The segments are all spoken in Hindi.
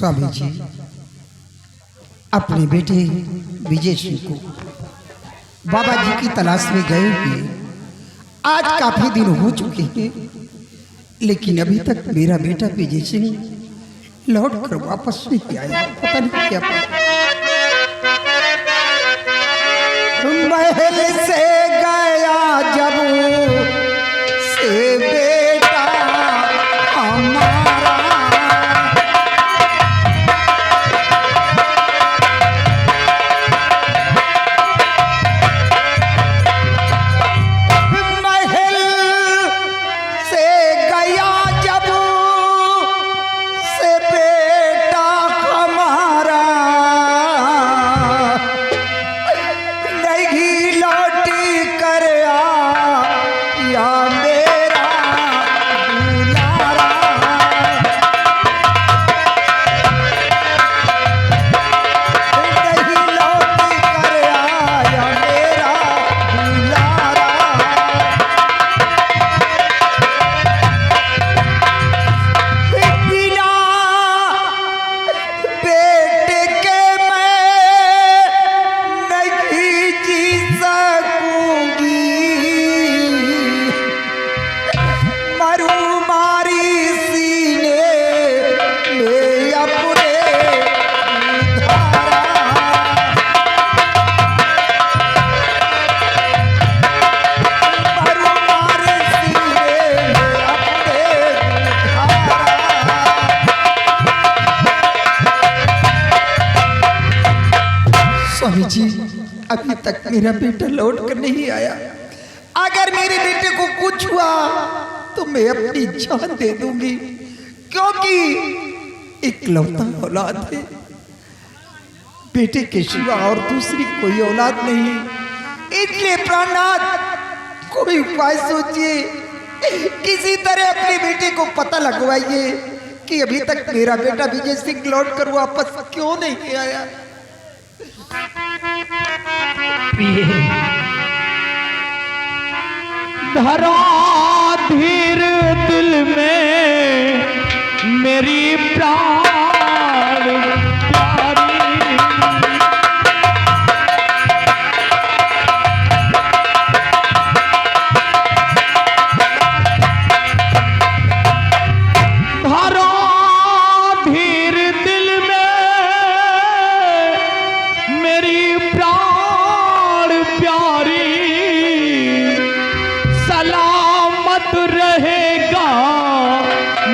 स्वामी जी अपने बेटे विजय सिंह को बाबा जी की तलाश में गए हुए आज काफी दिन हो चुके हैं, लेकिन अभी तक मेरा बेटा विजय सिंह लौट कर वापस नहीं आया। पता नहीं क्या महल से गया जब से बेटा हमारा, महल से गया जब से बेटा हमारा, नहीं लौटी कर आया मेरा दुलारा। नहीं लौटी कर आया मेरा दुलारा। बिना बेटे के मैं नहीं जी सकूंगी, मरू मारी सीने में अपने धारा। मरू मारी सीने में अपने धारा। स्वामी जी अभी तक मेरा बेटा लौट कर नहीं आया। अगर मेरे बेटे को कुछ हुआ तो मैं अपनी जान दे दूंगी, क्योंकि इकलौता औलाद है। बेटे के सिवा और दूसरी कोई औलाद नहीं। इसलिए प्राणनाथ कोई उपाय सोचिए, किसी तरह अपने बेटे को पता लगवाइए कि अभी तक मेरा बेटा विजय सिंह लौट कर वापस क्यों नहीं आया। धरा धीर दिल में मेरी प्राण प्यारी, धरा धीर दिल में मेरी प्राण प्यारी, सलामत रहेगा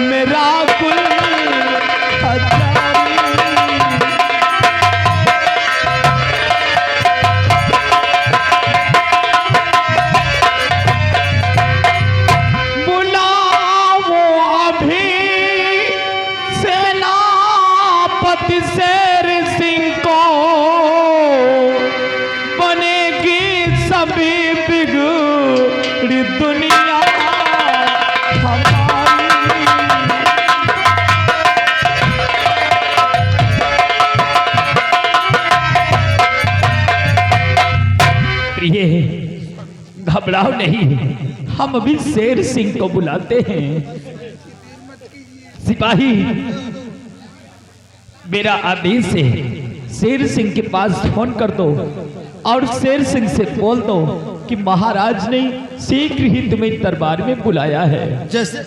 मेरा कुल हजारी। बुलाओ अभी सेनापति शेर सिंह को, बनेगी सभी बिगड़ी दुनिया हमारी। प्रिय घबराओ नहीं, हम अभी शेर सिंह को बुलाते हैं। सिपाही मेरा आदेश है, शेर सिंह के पास फोन कर दो और शेर सिंह से बोल दो कि महाराज ने शीघ्र ही तुम्हें दरबार में बुलाया है। जैसे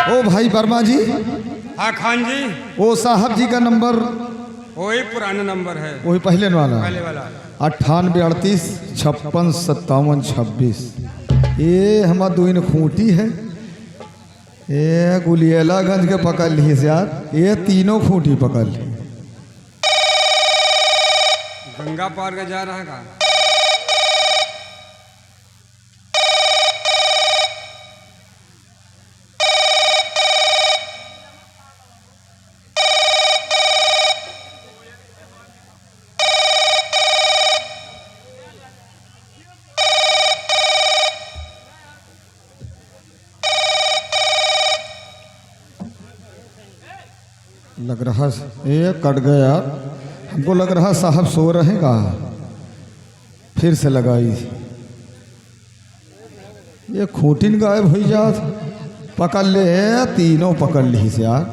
ओ भाई वर्मा जी, हाँ खान जी, वो साहब जी का नंबर वही पुराना नंबर है, वही पहले वाला पहले वाला 9838565726। ये हमारा दुइन खूंटी है, ये गुलियालागंज के पकड़ ली यार, ये तीनों खूंटी पकड़ ली। गंगा पार का जा रहा का। लग रहा है ये कट गया यार। हमको लग रहा साहब सो रहेगा। फिर से लगाई, ये खूंटिन गायब हो जात। पकड़ ले, तीनों पकड़ ली से यार।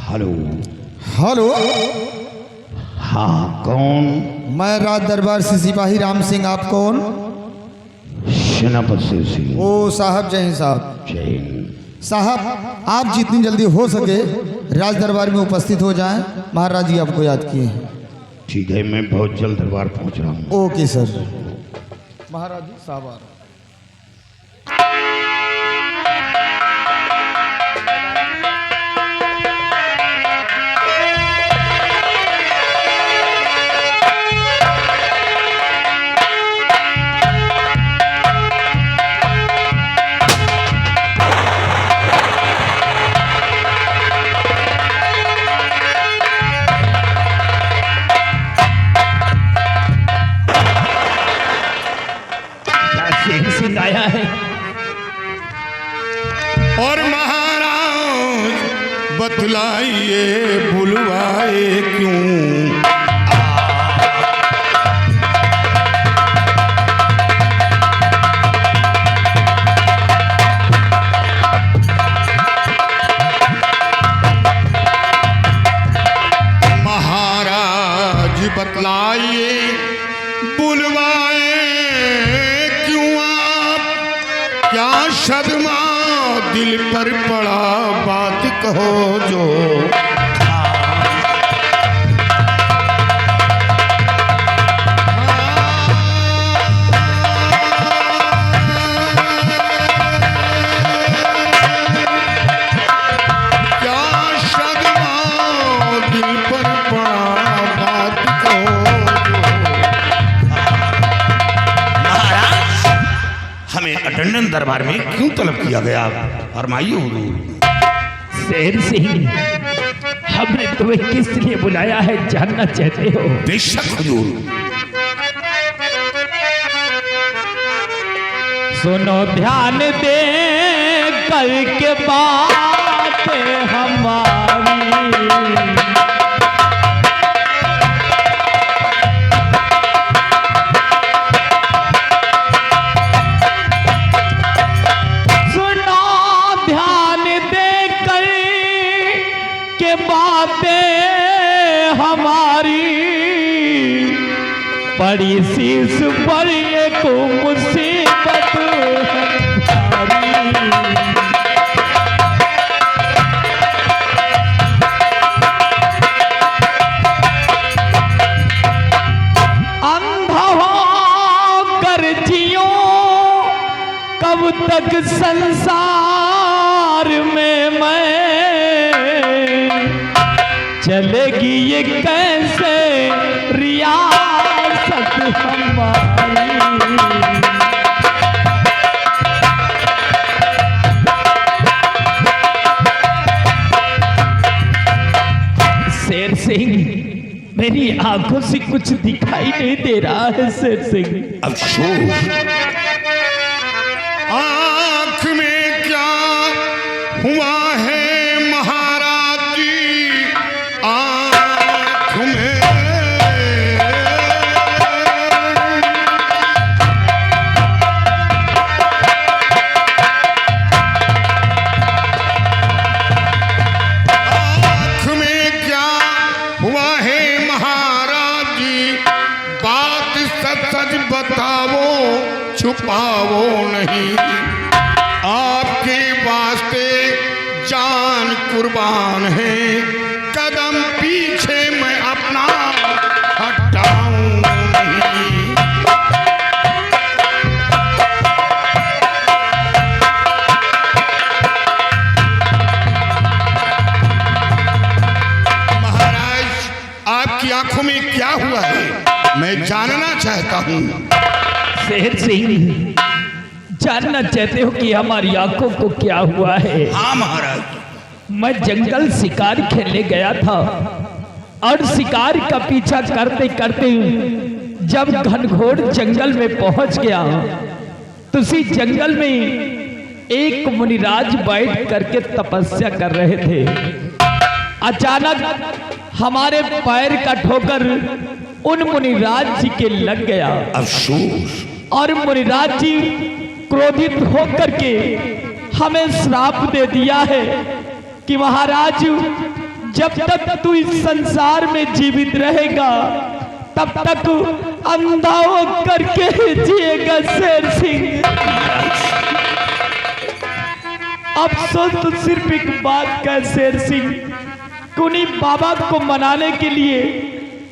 हेलो। हेलो, हाँ कौन? मैं राज दरबार से सिपाही राम सिंह। आप कौन? सेनापति शेर सिंह। ओ साहब, जय हिंद साहब। जय हिंद। साहब, आप जितनी जल्दी हो सके राज दरबार में उपस्थित हो जाएं। महाराज जी आपको याद किए हैं। ठीक है, मैं बहुत जल्द दरबार पहुंच रहा हूँ। Okay sir. महाराज जी साहब आ रहे हैं। शेर सिंह आया है। और महाराज बतलाइए बुलवाए क्यों? महाराज बतलाइए बुलवाए क्या सदमा दिल पर पड़ा, बात कहो जो। क्या सदमा दिल पर पड़ा, बात कहो जो। हमें अटेंडेंस दरबार में क्यों तलब किया गया? फरमाइए हुजूर। शेर सिंह, हमने तुम्हें किस लिए बुलाया है जानना चाहते हो? बेशक हुजूर। सुनो ध्यान दे करके बात हमारी। बड़ी शीश पर एक मुसीबत अंधा होकर जियो कब तक संसार में मैं, चलेगी ये कैसे रियासत हमारी। शेर सिंह, मेरी आंखों से कुछ दिखाई नहीं दे रहा है शेर सिंह। अफसोस। आँख में क्या हुआ है महाराज की आँख में? आँख में क्या हुआ है महाराज जी? बात सच सच बताओ, छुपाओ नहीं। आपके वास्ते जान कुर्बान है, कदम पीछे मैं अपना हटाऊं नहीं। महाराज, आपकी आंखों में क्या हुआ है मैं जानना चाहता हूँ। शेर सिंह, जानना चाहते हो कि हमारी आंखों को क्या हुआ है? हाँ महाराज। मैं जंगल शिकार खेलने गया था और शिकार का पीछा करते करते जब घनघोर जंगल में पहुंच गया तो उसी जंगल में एक मुनिराज बैठ करके तपस्या कर रहे थे। अचानक हमारे पैर का ठोकर उन मुनिराज जी के लग गया। अफसोस। और मुनिराज जी क्रोधित होकर के हमें श्राप दे दिया है कि महाराज जब तक तू इस संसार में जीवित रहेगा तब तक अंधा होकर के जिएगा शेर सिंह। अफसोस तो सिर्फ एक बात का शेर सिंह, कुनी बाबा को मनाने के लिए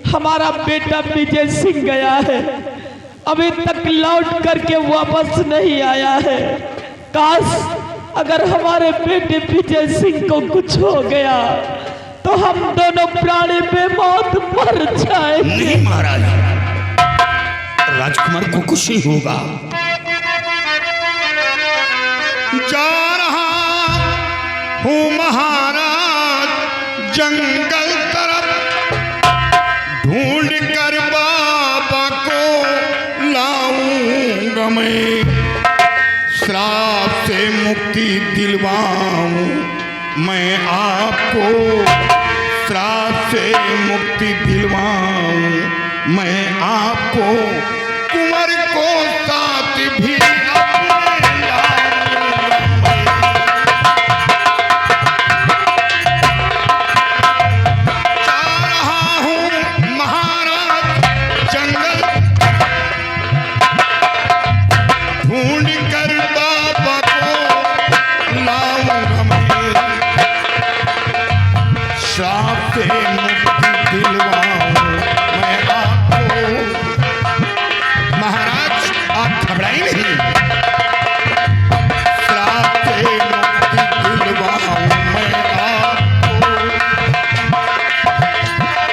हमारा बेटा विजय सिंह गया है, अभी तक लौट करके वापस नहीं आया है। काश अगर हमारे बेटे विजय सिंह को कुछ हो गया तो हम दोनों प्राणी पे मौत मर जाएंगे। नहीं महाराज, राजकुमार को कुछ नहीं होगा। जा रहा हूँ महाराज जंगल तरफ, ढूंढ कर बाबा को लाऊंगा मैं, श्राप से मुक्ति दिलवाऊं मैं आपको, श्राप से मुक्ति दिलवाऊं मैं आपको, कुंवर को साथ भी अपने लाऊंगा मैं। जा रहा हूँ महाराज जंगल, ढूंढ कर बाबा को लाऊंगा मैं, श्राप से मुक्ति दिलवाऊं मैं आपको। महाराज आप घबराइए नहीं, श्राप से मुक्ति दिलवाऊं मैं आपको,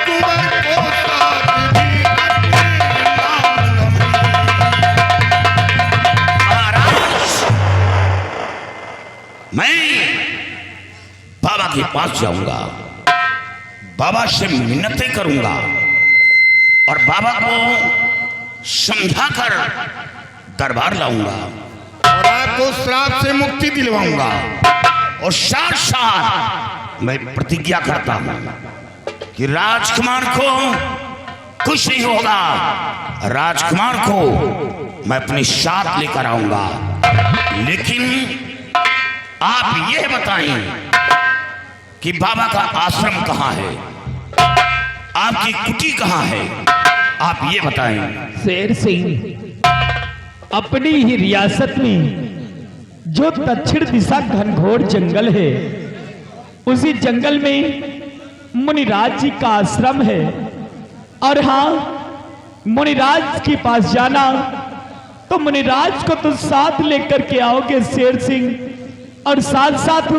कुंवर को साथ भी अपने लाऊंगा मैं। मैं बाबा के पास जाऊंगा, बाबा से मिन्नतें करूंगा और बाबा को समझाकर दरबार लाऊंगा और आपको श्राप से मुक्ति दिलवाऊंगा। और साथ साथ मैं प्रतिज्ञा करता हूं कि राजकुमार को कुछ नहीं होगा, राजकुमार को मैं अपने साथ लेकर आऊंगा। लेकिन आप यह बताएं कि बाबा का आश्रम कहाँ है, आपकी कुटी कहाँ है, आप ये बताएं। शेर सिंह अपनी ही रियासत में जो दक्षिण दिशा घनघोर जंगल है, उसी जंगल में मुनिराज जी का आश्रम है। और हाँ, मुनिराज के पास जाना तो मुनिराज को तो साथ लेकर के आओगे शेर सिंह, और साथ साथ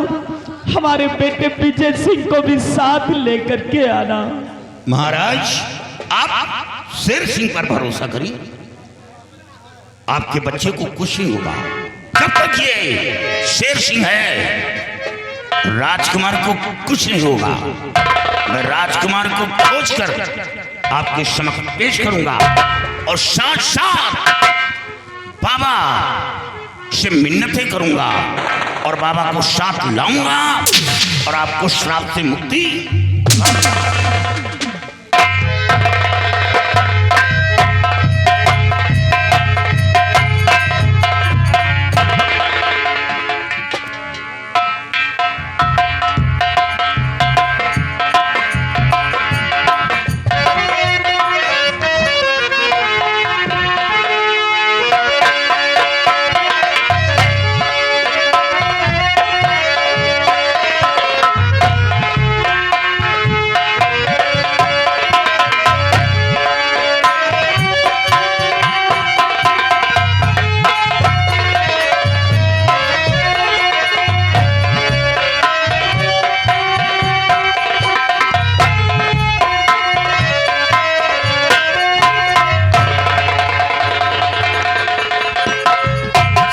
हमारे बेटे विजय सिंह को भी साथ लेकर के आना। महाराज आप शेर सिंह पर भरोसा करिए, आपके बच्चे को कुछ नहीं होगा। जब तक ये शेर सिंह है राजकुमार को कुछ नहीं होगा। मैं राजकुमार को खोजकर आपके समक्ष पेश करूंगा और साथ साथ बाबा से मिन्नतें करूंगा और बाबा को साथ लाऊंगा और आपको श्राप से मुक्ति।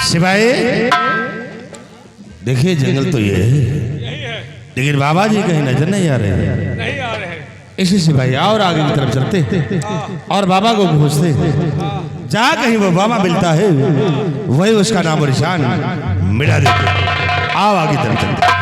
सिपाही देखिए जंगल तो ये है, लेकिन बाबा जी कहीं नजर नहीं आ रहे हैं। नहीं आ रहे। इसी सिपाही और आगे की तरफ चलते और बाबा को खोजते। जहाँ कहीं वो बाबा मिलता है वही उसका नाम और निशान मिटा देते हैं। आओ आगे तरफ चलते हैं।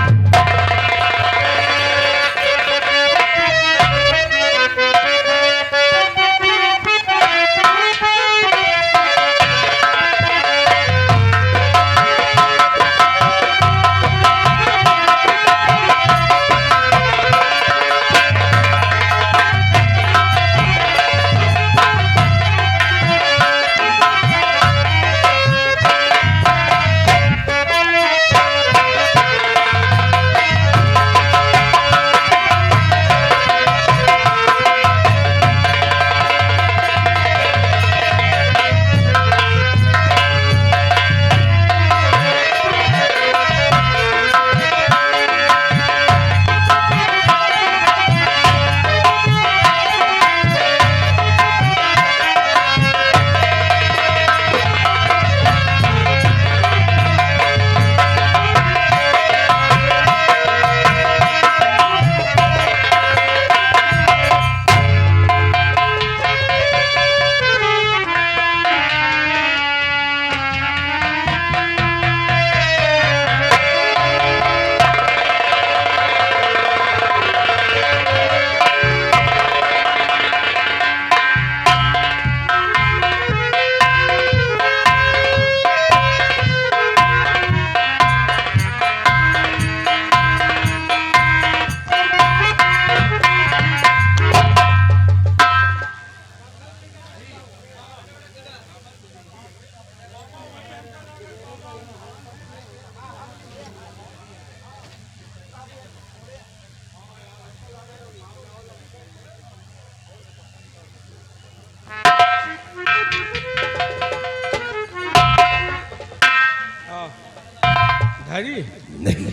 धरी नहीं,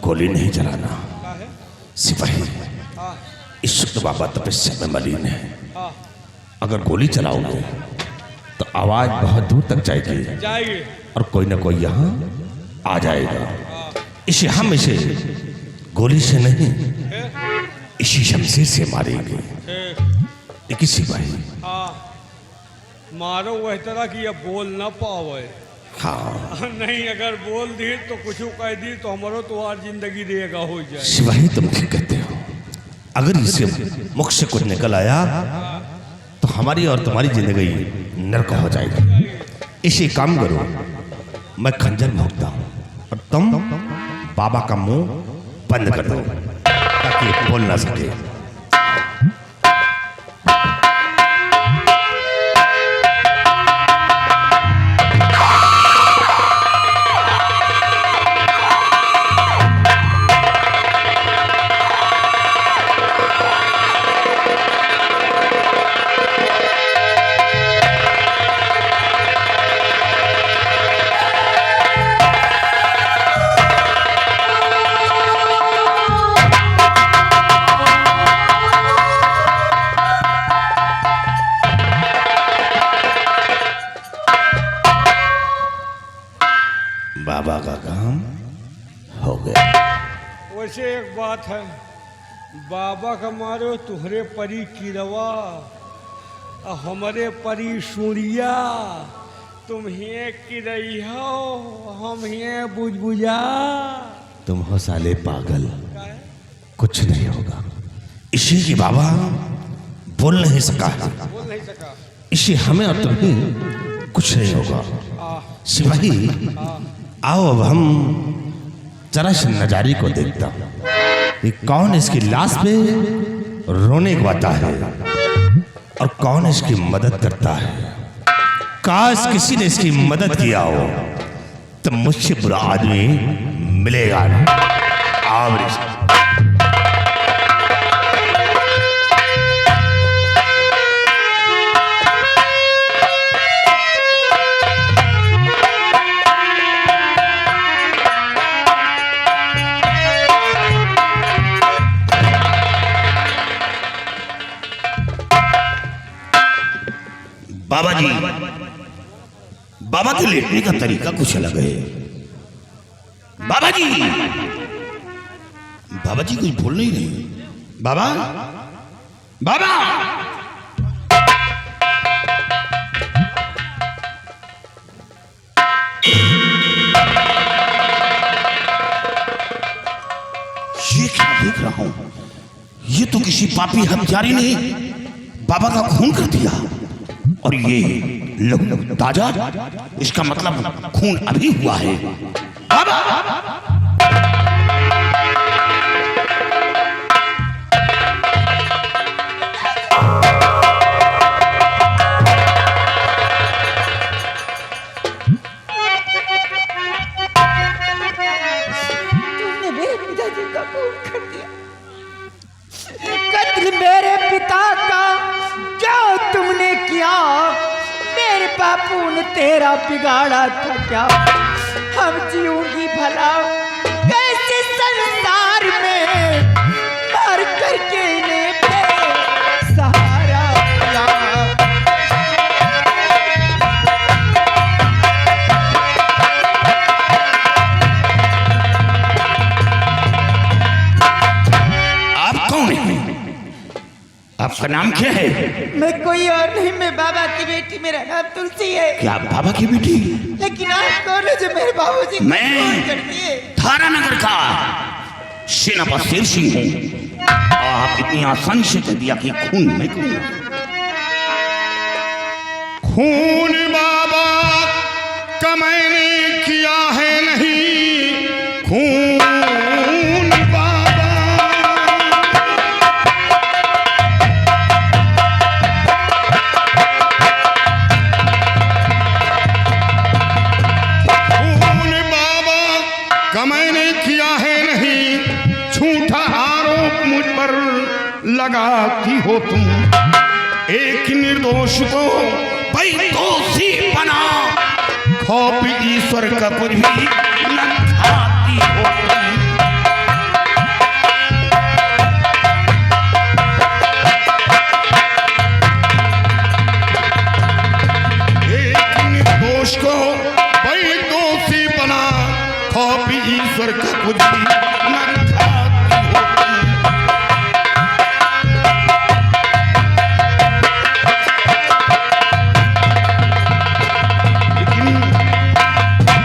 गोली नहीं चलाना सिपाही। इस वक्त बाबा तपस्या में मलिन है। अगर गोली चलाओगे तो आवाज बहुत दूर तक जाएगी और कोई ना कोई यहाँ आ जाएगा। इसे हम इसे गोली से नहीं, इसी शमशीर से मारेंगे। एक सिपाही मारो वह तरह की अब बोल ना पावे। हाँ नहीं, अगर बोल दी तो कुछ कह दी तो हमारो तो और जिंदगी देगा हो जाए। सिपाही तुम ठीक कहते हो। अगर इससे मुख से कुछ निकल आया तो हमारी और तुम्हारी जिंदगी नरक हो जाएगी। इसे काम करो, मैं खंजर भोंकता हूं और तुम बाबा का मुंह बंद कर दो ताकि बोल ना सके। बाबा का काम हो गया। वैसे एक बात है, बाबा का मारो तुहरे परी किरवा और हमारे परी सूर्या। तुम हिये किरई हो, हम हिये बुझबुझा। तुम हो साले पागल, कुछ नहीं होगा। इसी की बाबा बोल नहीं सका है, बोल नहीं सका। इसी हमें और तुम्हें कुछ नहीं होगा। सिपाही आओ अब हम जरा से नजारे को देखता हूं कि कौन इसकी लाश पे रोने को आता है और कौन इसकी मदद करता है। काश किसी ने इसकी मदद किया हो तो मुझसे बुरा आदमी मिलेगा ना। आओ बाबा जी, बाबा के लेटने का तरीका कुछ अलग है। बाबा जी, बाबा जी कुछ बोल नहीं रहे। बाबा, बाबा, ये क्या देख रहा हूं? ये तो किसी पापी हत्यारे ने बाबा का खून कर दिया। और ये लहू ताजा, इसका मतलब खून अभी हुआ है। बाबा! तुमने मेरे पिताजी का खून कर दिया। कत्ल मेरे पिता का क्या तुमने किया? मेरे बापू ने तेरा बिगाड़ा था क्या? हम जीऊंगी भला कैसे संसार में, मर करके इन्हें बेसहारा किया। आप कौन हैं? आपका नाम क्या है? मैं कोई और नहीं, मैं बाबा की बेटी, मेरा नाम तुलसी है। क्या आप बाबा की बेटी? लेकिन आप कौन है जो मेरे बाबूजी को मैं खून कर दिए? थारानगर का सेनापति शेर सिंह हूँ। आप इतनी आसानी से कह दिया कि खून मैं करूंगा। खून बाबा का मैंने किया है नहीं, खून बाबा खून बाबा का मैंने किया है नहीं, झूठा आरोप मुझ पर लगाती हो तुम। एक निर्दोष को भाई दोषी बना, खौफ ईश्वर का कुछ भी न खाती हो तुम। एक निर्दोष को भाई दोषी बना, खौफ ईश्वर का कुछ भी न खाती हो तुम।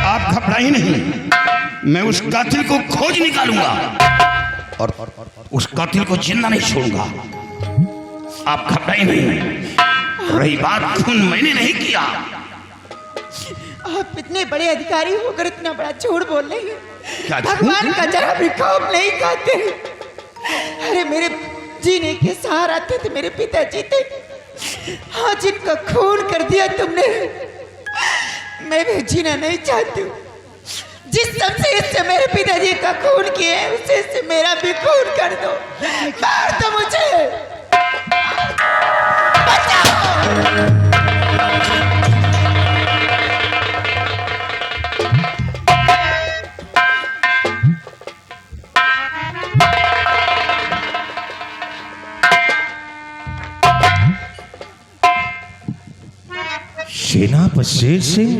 आप घबराई नहीं, मैं उस कातिल को खोज निकालूंगा और उस कातिल को जिंदा नहीं छोड़ूंगा। आप घबराई नहीं। रही बात खून, मैंने नहीं किया। आप इतने बड़े अधिकारी होकर इतना बड़ा झूठ बोल रहे हैं। क्या झूठ? भगवान का जरा भी खौफ नहीं खाते। अरे मेरे जीने के सहारा थे तो मेरे पिताजी थे। हाँ, जिनका खून कर दिया तुमने, मैं भी जीना नहीं चाहती हूँ। जिस शमशीर से मेरे पिताजी का खून किए उसे से मेरा भी खून कर दो। मार दो मुझे, बचाओ। सेनापति शेर सिंह,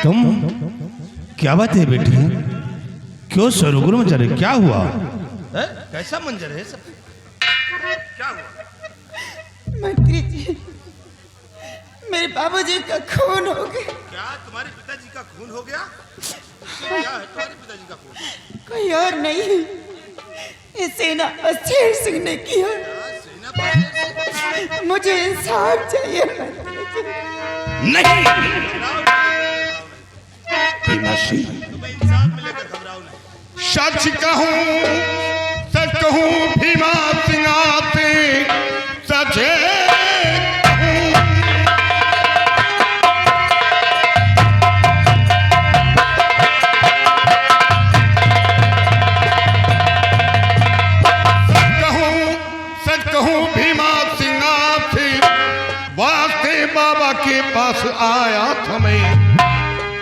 तुम? क्या बात है बेटी? क्यों सरोवर में चले? क्या हुआ? कैसा मंजर है सब? क्या हुआ? मंत्री जी, मेरे बाबूजी का खून हो गया। क्या तुम्हारे पिताजी का खून हो गया? क्या है तुम्हारे पिताजी का खून? कोई और नहीं, ये सेनापति शेर सिंह ने किया। मुझे इंसाफ चाहिए मंत्री जी। नहीं भीमा सिंह, सच कहूँ भीमा सिंह आते सचे सच कहूँ भीमा सिंह आते वास्ते बाबा के पास आया था मैं।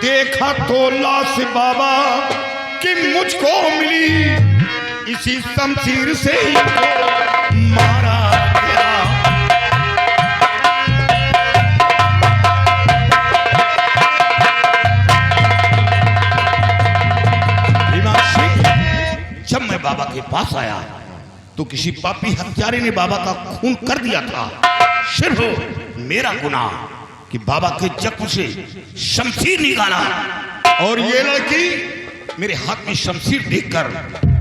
देखा तो लाश बाबा कि मुझको मिली, इसी शमशीर से ही मारा गया। भीमा सिंह, जब मैं बाबा के पास आया तो किसी पापी हत्यारे ने बाबा का खून कर दिया था। सिर्फ मेरा गुनाह कि बाबा के जख्म से शमशीर निकाला, और ये लड़की मेरे हाथ में शमशीर देखकर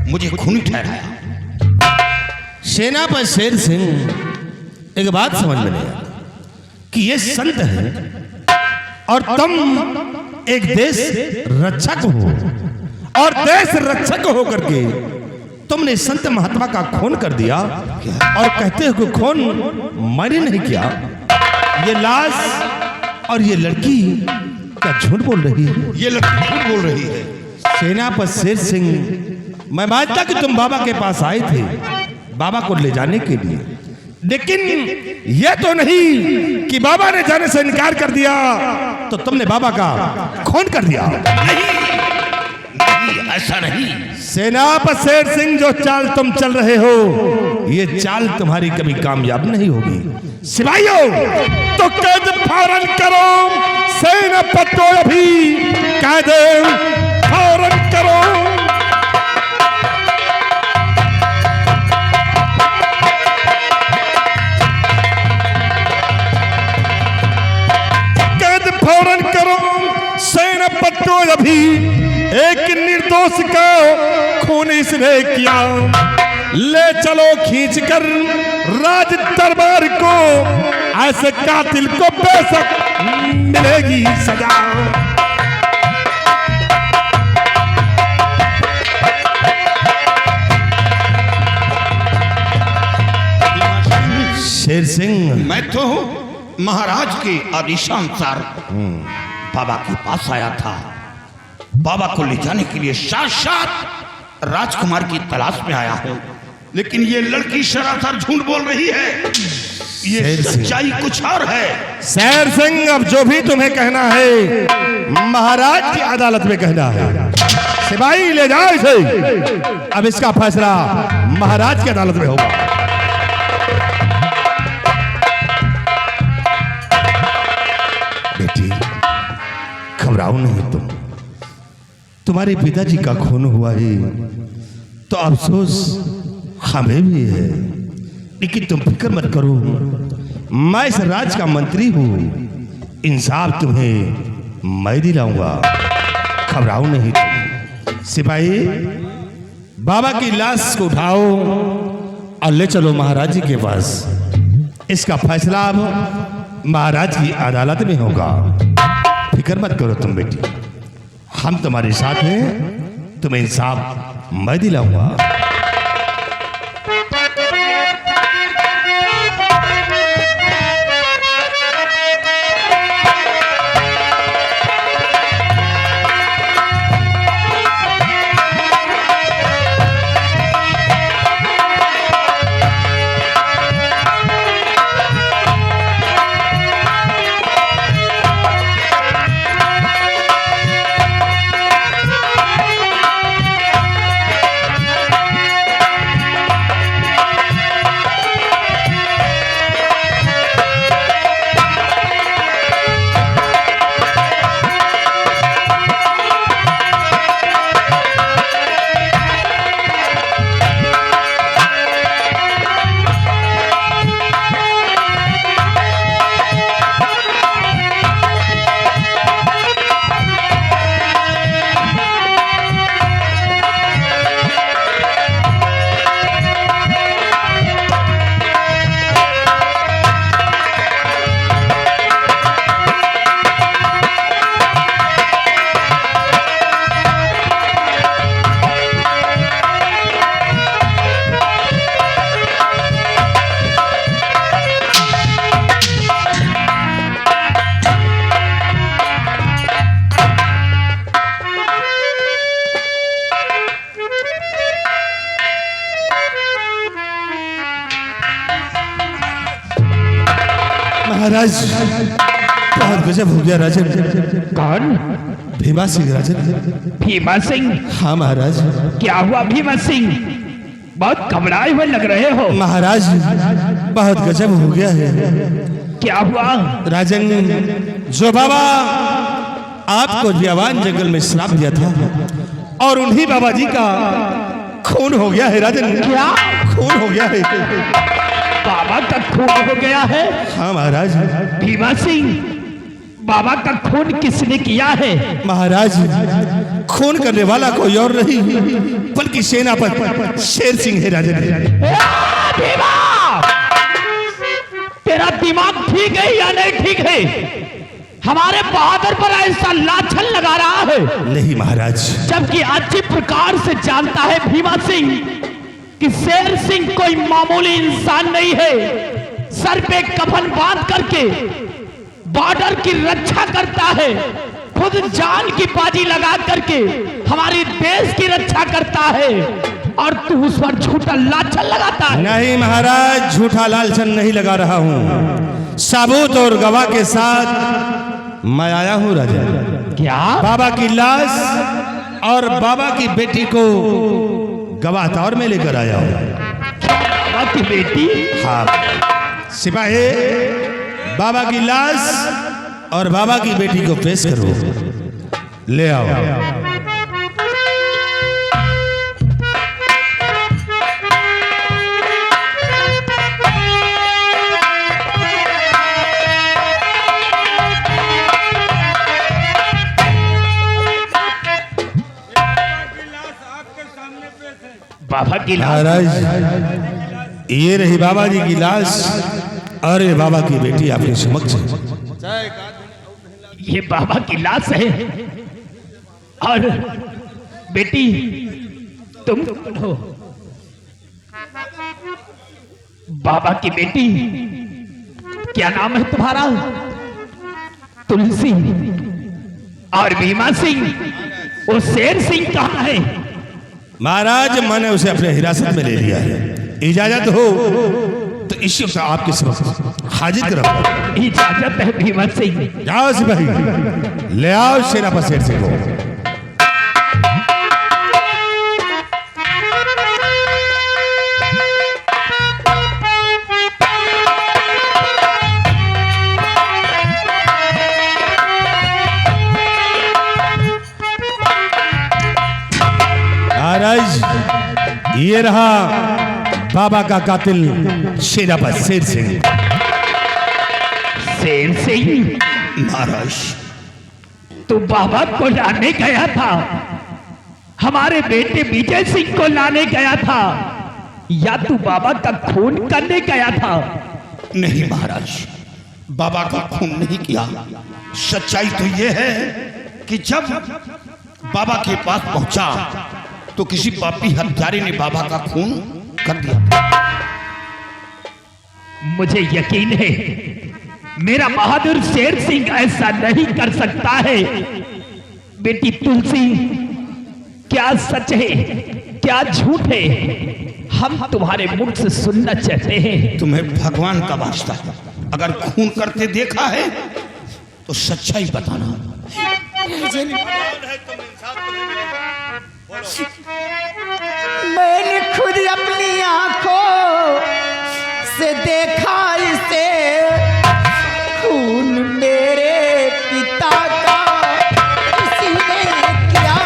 मुझे खूनी ठहराया। सेनापति शेर सिंह, एक बात समझ में नहीं आती कि ये संत है और तुम एक देश रक्षक हो, और देश रक्षक होकर के तुमने संत महात्मा का खून कर दिया और कहते हो कि खून मैंने नहीं किया। ये लाश और ये लड़की क्या झूठ बोल रही है? ये लड़की झूठ बोल रही है। सेनापति शेर सिंह, मैं मानता कि तुम बाबा के पास आए थे बाबा को ले जाने के लिए, लेकिन यह तो नहीं कि बाबा ने जाने से इनकार कर दिया तो तुमने बाबा का खून कर दिया। नहीं, ऐसा नहीं। सेनापति शेर सिंह, जो चाल तुम चल रहे हो ये चाल तुम्हारी कभी कामयाब नहीं होगी। सिपाहियों, तो कैद फौरन करो, सेनापति को अभी कैद फौरन करो। कैद फौरन करो, सेनापति को अभी, एक निर्दोष का खून इसने किया। ले चलो खींचकर राज दरबार को, ऐसे कातिल को बेशक मिलेगी सजा। शेर सिंह, मैं तो महाराज के आदेशानुसार बाबा के पास आया था। बाबा को ले जाने के लिए साक्षात राजकुमार की तलाश में आया हूँ, लेकिन ये लड़की सरासर झूठ बोल रही है। ये सच्चाई कुछ और है। शेर सिंह, अब जो भी तुम्हें कहना है महाराज की अदालत में कहना है। सिपाही ले जाओ इसे, अब इसका फैसला महाराज की अदालत में होगा। बेटी, घबराओ नहीं तुम। तुम्हारे पिताजी का खून हुआ है तो अफसोस हमें भी है, लेकिन तुम फिक्र मत करो, मैं इस राज का मंत्री हूं, इंसाफ तुम्हें मैं दिलाऊंगा। घबराओ नहीं तुम। सिपाही, बाबा की लाश को उठाओ और ले चलो महाराज जी के पास। इसका फैसला अब महाराज की अदालत में होगा। फिक्र मत करो तुम बेटी, हम तुम्हारे साथ हैं, तुम्हें इंसाफ मैं दिलाऊंगा। महाराज, बहुत गजब हो गया राजन। कौन? भीमा सिंह राजन। भीमा सिंह? हाँ महाराज। क्या हुआ भीमा सिंह? बहुत घबराए हुए लग रहे हो। महाराज, बहुत गजब हो गया है। क्या हुआ? राजन, जो बाबा आपको जवान जंगल में श्राप दिया था और उन्हीं बाबा जी का खून हो गया है राजन। क्या खून हो गया है? बाबा का खून हो गया है? हाँ महाराज। भीमा सिंह, बाबा का खून किसने किया है? महाराज, खून करने वाला कोई और नहीं, उत्पल की सेना पर शेर सिंह है राजन। भीमा, तेरा दिमाग ठीक है या नहीं ठीक है? हमारे बहादुर पर ऐसा लाछन लगा रहा है, नहीं महाराज। जबकि अच्छी प्रकार से जानता है भीमा सिंह कि शेर सिंह कोई मामूली इंसान नहीं है। सर पे कफन बांध करके बॉर्डर की रक्षा करता है, खुद जान की बाजी लगा करके हमारी देश की रक्षा करता है, और तू उस पर झूठा लाछन लगाता है। नहीं महाराज, झूठा लालचन नहीं लगा रहा हूं। सबूत और गवाह के साथ मैं आया हूं राजा। क्या? बाबा की लाश और बाबा की बेटी को गवाह तौर में लेकर आया हूं। बाबा की बेटी? हाँ सिपाही, बाबा की लाश और बाबा की बेटी को पेश करो, ले आओ। बाबा की लाश? महाराज ये रही बाबा जी की लाश और ये बाबा की बेटी आपके समक्ष है। ये बाबा की लाश है और बेटी तुम हो। बाबा की बेटी, क्या नाम है तुम्हारा? तुलसी। और भीमा सिंह, वो शेर सिंह कहाँ है? महाराज मैंने उसे अपने हिरासत में ले लिया है। इजाजत हो तो इसी वक्त आपके समक्ष हाजिर करो। इजाजत है भीमा सिंह। जाओ सिपाही, ले आओ सेनापति शेर सिंह को। महाराज ये रहा बाबा का कातिल सेनापति शेर सिंह। शेर सिंह? महाराज तू बाबा को लाने गया था, हमारे बेटे विजय सिंह को लाने गया था, या तू बाबा का खून करने गया था? नहीं महाराज, बाबा का खून नहीं किया। सच्चाई तो यह है कि जब बाबा के पास पहुंचा तो किसी पापी हत्यारे ने बाबा का खून कर दिया। मुझे यकीन है मेरा बहादुर शेर सिंह ऐसा नहीं कर सकता है। बेटी तुलसी, क्या सच है क्या झूठ है, हम तुम्हारे मुख से सुनना चाहते हैं। तुम्हें भगवान का वास्ता, अगर खून करते देखा है तो सच्चाई बताना। मैंने खुद अपनी आंखों से देखा इसे, खून मेरे पिता का किसी ने किया।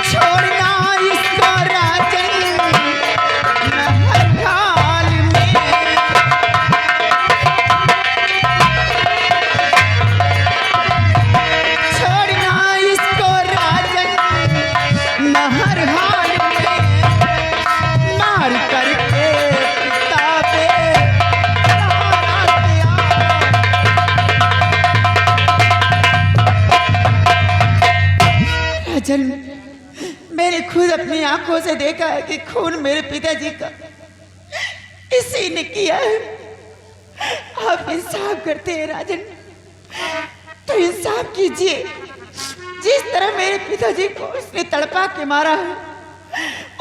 छोड़ना इसको राजन हर हाल में। छोड़ना इसको राजन हर हाल में। मार करके पिता पे तारा दिया। राजन, मैंने खुद अपनी आंखों से देखा है कि खून मेरे पिताजी का इसी ने किया है। आप इंसाफ करते हैं राजन, तो इंसाफ कीजिए। जिस तरह मेरे पिताजी को उसने तड़पा के मारा है,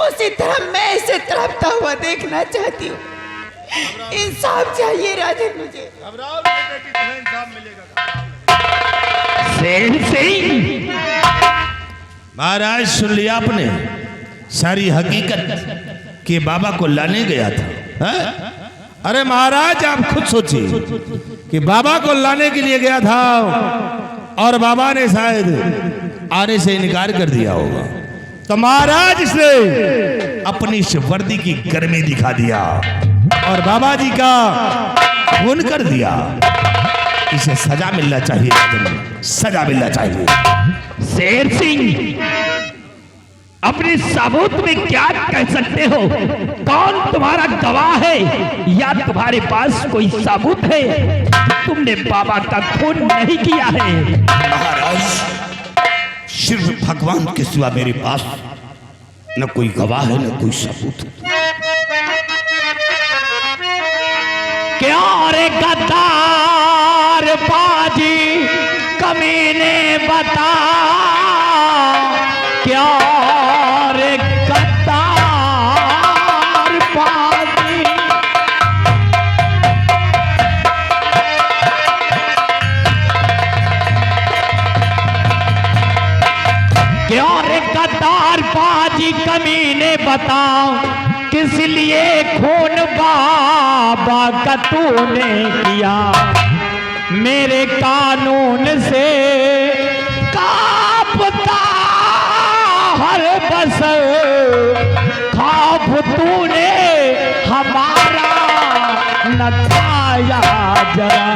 उसी तरह मैं इसे तड़पता हुआ देखना चाहती हूँ। इंसाफ चाहिए राजन मुझे। शेर सिंह, महाराज सुन लिया आपने सारी हकीकत कि बाबा को लाने गया था, है? अरे महाराज आप खुद सोचिए कि बाबा को लाने के लिए गया था और बाबा ने शायद आने से इनकार कर दिया होगा, तो महाराज इसने अपनी इस वर्दी की गर्मी दिखा दिया और बाबा जी का खून कर दिया। इसे सजा मिलना चाहिए राजन, सजा मिलना चाहिए। शेर सिंह, अपने सबूत में क्या कह सकते हो? कौन तुम्हारा गवाह है या तुम्हारे पास कोई सबूत है? तुमने बाबा का खून नहीं किया है। महाराज, सिर्फ भगवान के सिवा मेरे पास न कोई गवाह है न कोई सबूत। क्या रे गद्दार बाजी कमीने बता, क्या रे गद्दार बाजी। क्या रे गद्दार बाजी कमीने बताओ, किस लिए खून बाबा का तूने किया? मेरे कानून से कांपता हर बसर, खौफ तूने हमारा न खाया जरा।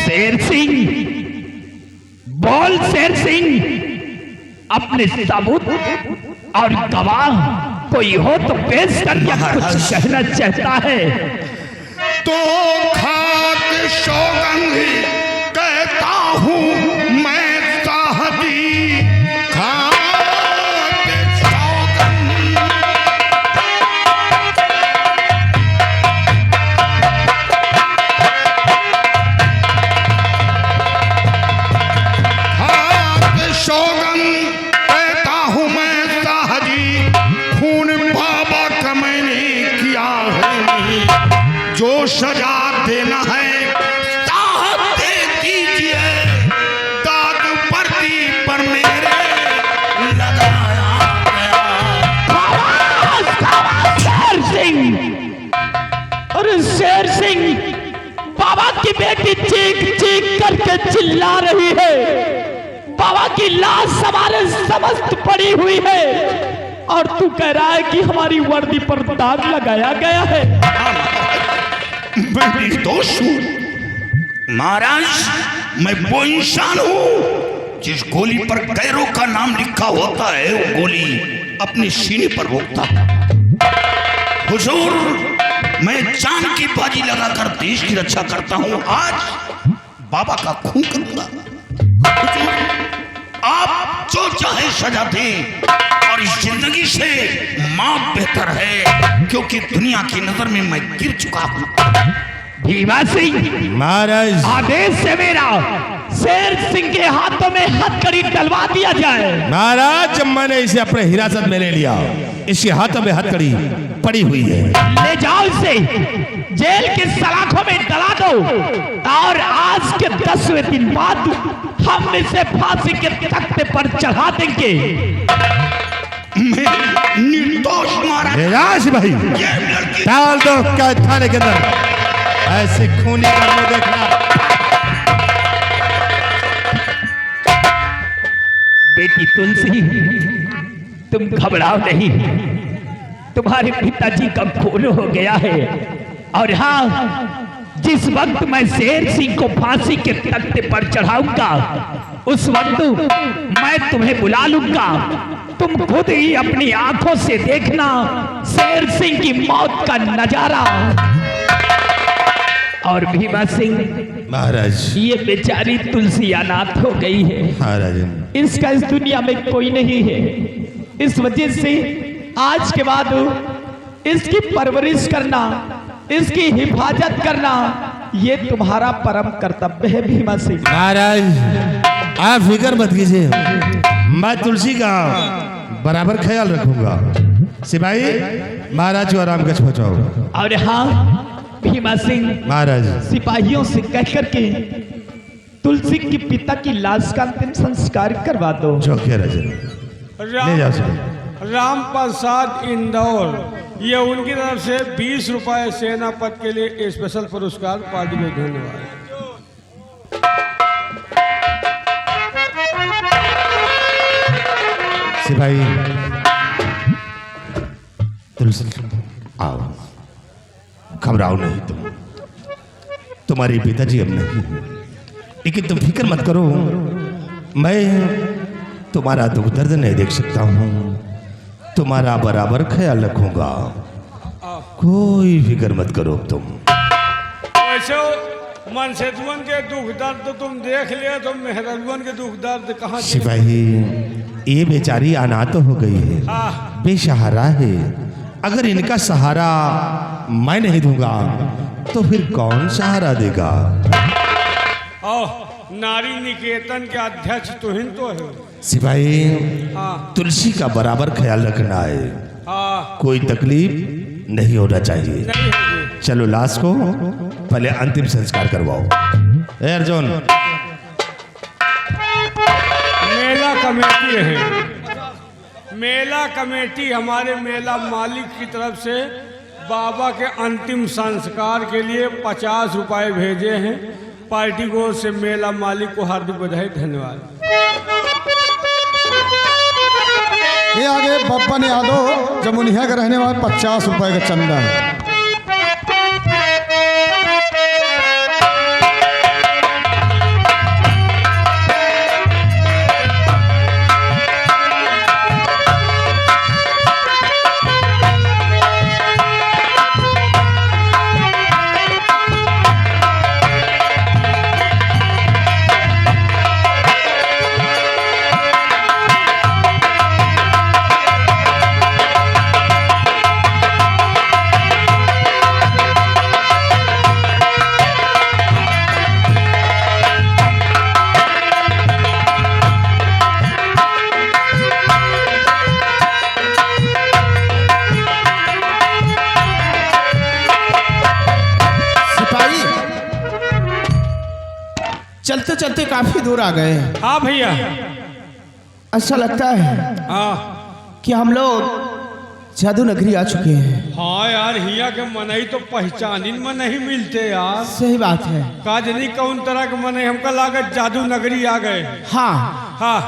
शेर सिंह, बोल शेर सिंह, अपने सबूत और गवाह कोई हो तो पेश कर, या कुछ कहना चाहता है? तो खाक सौगंध कहता हूँ मैं साहबी, खाक सौगंध। खाक सौगंध कहता हूँ मैं साहबी, खून बाबा का मैंने किया है नहीं। जो सजा देना है साहब दे दीजिए, दाग पर्दी पर मेरे लगाया गया। शेर सिंह, अरे शेर सिंह, बाबा की बेटी चीख चीख करके चिल्ला रही है। बाबा की लाश हमारे समस्त पड़ी हुई है और तू कह रहा है कि हमारी वर्दी पर दाग लगाया गया है। मैं निर्दोष हूँ महाराज। मैं वो इंसान हूँ जिस गोली पर गैरों का नाम लिखा होता है, वो गोली अपने सीने पर रोकता। हुजूर, मैं जान की बाजी लगाकर देश की रक्षा करता हूँ। आज बाबा का खून करूंगा। हुजूर, आप जो चाहे सजा दें और इस जिंदगी से मौत बेहतर है, क्योंकि दुनिया की नजर में मैं गिर चुका हूं। भीमा सिंह, महाराज, आदेश से मेरा शेर सिंह के हाथों में हथकड़ी डलवा दिया जाए। महाराज, जब मैंने इसे अपने हिरासत में ले लिया, इसके हाथों में हथकड़ी पड़ी हुई है। ले जाओ इसे जेल के सलाखों में डला दो और आज के 10वें दिन बाद हम इसे फांसी के तख्ते पर चढ़ा देंगे। मैं निर्दोष महाराज। निराश भाई, ये लड़की डाल दो कैद खाने के अंदर। ऐसे खूनी करने देखना। बेटी तुलसी, तुम घबराओ नहीं, तुम्हारे पिताजी का खून हो गया है। और हाँ, जिस वक्त मैं शेर सिंह को फांसी के तख्ते पर चढ़ाऊंगा, उस वक्त मैं तुम्हें बुला लूंगा। तुम खुद ही अपनी आंखों से देखना शेर सिंह की मौत का नजारा। और भीमा सिंह, महाराज, ये बेचारी तुलसी अनाथ हो गई है। महाराज, इसका इस दुनिया में कोई नहीं है। इस वजह से आज के बाद इसकी परवरिश करना, इसकी हिफाजत करना, ये तुम्हारा परम कर्तव्य है भीमा सिंह। महाराज, आप फिक्र मत कीजिए, मैं तुलसी का बराबर ख्याल रखूंगा। सिपाही, महाराज को आराम कक्ष पहुंचाओ। और हाँ भीमा सिंह, महाराज, सिपाहियों से कह करके तुलसी की पिता की लाश का अंतिम संस्कार करवा दो। चौकिया राजन, ले जाओ सर। राम प्रसाद इंदौर, ये उनकी तरफ से 20 रुपए सेना पद के लिए स्पेशल पुरस्कार पार्टी में। धन्यवाद। सिपाही तुलसी आओ, घबराओ नहीं तुम, तुम्हारे पिताजी अब नहीं हैं। लेकिन तुम फिक्र मत करो, मैं तुम्हारा दुख दर्द नहीं देख सकता हूँ, तुम्हारा बराबर ख्याल रखूंगा, कोई फिक्र मत करो तुम। वैसे मनसेजुअन के दुख दर्द तो तुम देख लिया, तो मेहरगुअन के दुख दर्द कहाँ से? सिपाही ये बेचारी अनाथ हो गई है, बेसहारा है, अगर इनका सहारा मैं नहीं दूंगा तो फिर कौन सहारा देगा? नारी निकेतन के अध्यक्ष तुहिन तो है। सिपाही हाँ तुलसी का बराबर ख्याल रखना है, हाँ कोई तकलीफ नहीं होना चाहिए। नहीं होगी। चलो लाश को पहले अंतिम संस्कार करवाओ। ए अर्जुन, मेला कमेटी है, मेला कमेटी हमारे मेला मालिक की तरफ से बाबा के अंतिम संस्कार के लिए 50 रुपए भेजे हैं। पार्टी को से मेला मालिक को हार्दिक बधाई, धन्यवाद। ये आगे बप्पन यादव जमुनिया का रहने वाला 50 रुपए का चंदा है। चलते चलते काफी दूर आ गए। हाँ भैया, ऐसा लगता है हाँ कि हम लोग जादू नगरी आ चुके हैं। हाँ यार, हिया के मनई तो पहचान में नहीं मिलते यार। सही बात है। काजनी कौन तरह के मनई, हमका लागत जादू नगरी आ गए। हाँ हाँ,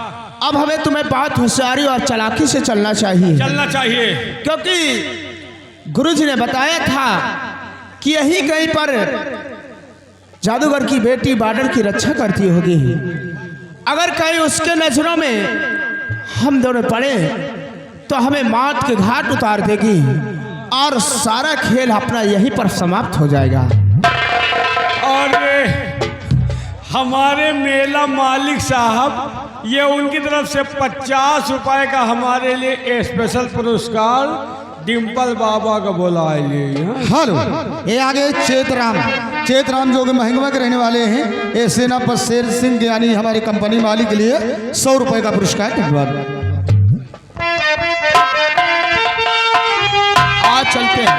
अब हमें तुम्हें बहुत होशियारी और चालाकी से चलना चाहिए, चलना चाहिए, क्योंकि गुरुजी ने बताया था कि यही कहीं पर जादूगर की बेटी बॉर्डर की रक्षा करती होगी। अगर कहीं उसके नजरों में हम दोनों पड़े तो हमें मौत के घाट उतार देगी और सारा खेल अपना यहीं पर समाप्त हो जाएगा। और हमारे मेला मालिक साहब, ये उनकी तरफ से 50 रुपए का हमारे लिए स्पेशल पुरस्कार डिम्पल बाबा का बोला है। हेलो, ये आगे चेतराम जो कि महंगवा के रहने वाले हैं, ये सेनापति शेर सिंह यानी हमारी कंपनी मालिक के लिए 100 रुपए का पुरस्कार। धन्यवाद। आज चलते हैं।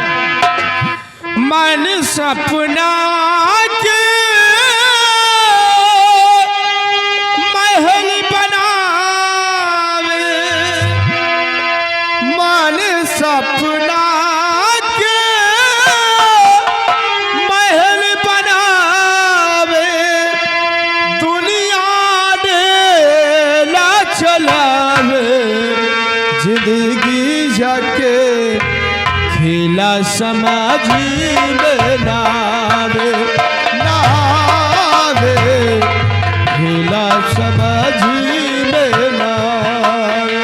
मन सपना के महल बनावे, मन सपना के महल बनावे, दुनिया डेला चलावे, जिंदगी जाके खेला समझ में नावे, नावे खेला समझ में नावे।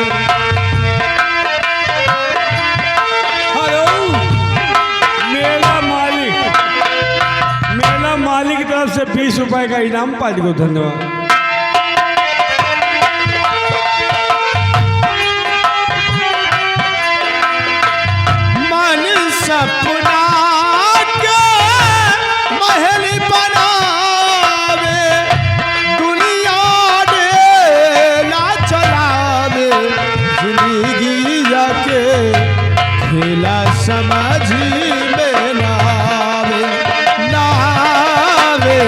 हेलो, मेला मालिक की तरफ से 20 रुपए का इनाम पार्टी को धन्यवाद। सपना के महल बनावे, दुनिया डेला चलावे, जिंदगी जाके खेला समझ में नावे, नावे।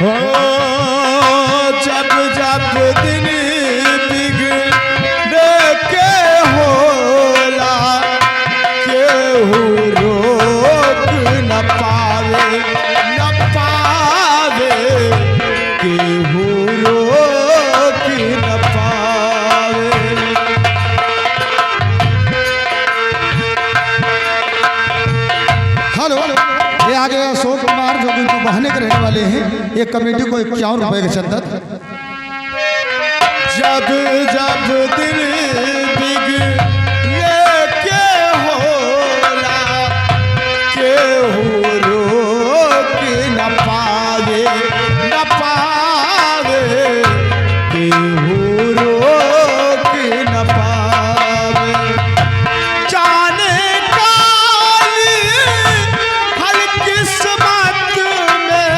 हो जब जब दिन कमेटी को 51 रुपए के चंदा। जब जब दिल बिगड़े के होला केहू रोक न पावे केहू रोक न पावे। जाने काली हर किस्मत में,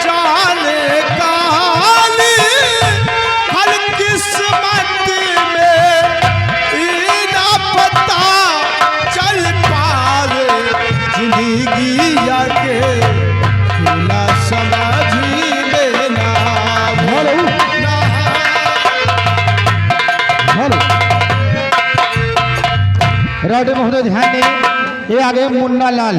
जाने काली हर किस्मत में ई ना पता चल पावे। जिंदगी के खुला समझी में ना राउडी महोदय ध्यान दें, ये आगे मुन्ना लाल।